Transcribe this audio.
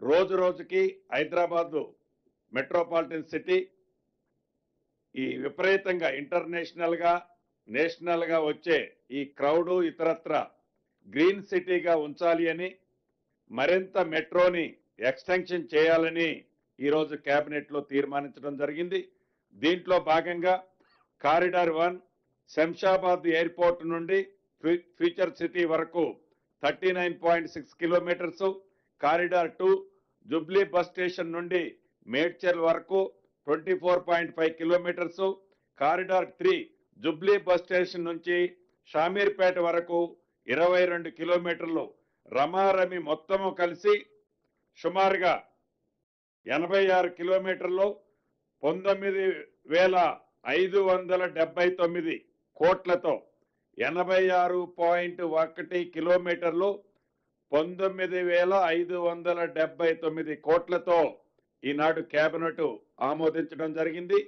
రోజు రోజుకి Hyderabad metropolitan city ఈ విపరీతంగా ఇంటర్నేషనల్ గా నేషనల్ గా వచ్చే ఈ క్రౌడ్ ఇతరత్ర గ్రీన్ సిటీగా ఉంచాలి అని మరింత మెట్రోని ఎక్స్టెన్షన్ చేయాలని ఈరోజు కేబినెట్ లో తీర్మానించడం జరిగింది. దీంట్లో భాగంగా కారిడార్ 1 శంషాబాద్ ఎయిర్పోర్ట్ నుండి ఫ్యూచర్ సిటీ వరకు 39.6 kilometres, corridor 2 Jubilee bus station నుండి మేడ్చల్ వరకు 24.5 kilometres, corridor 3 Jubilee bus station నుంచి షామీర్పేట వరకు 22 కిలోమీటర్లు రమారమి మొత్తము కలిసి సుమారుగా 86 కిలోమీటర్లు 19,579 కోట్లతో 86.1 కిలోమీటర్లు 19,579 కోట్లతో ఈనాడు కేబినెట్ ఆమోదించడం జరిగింది.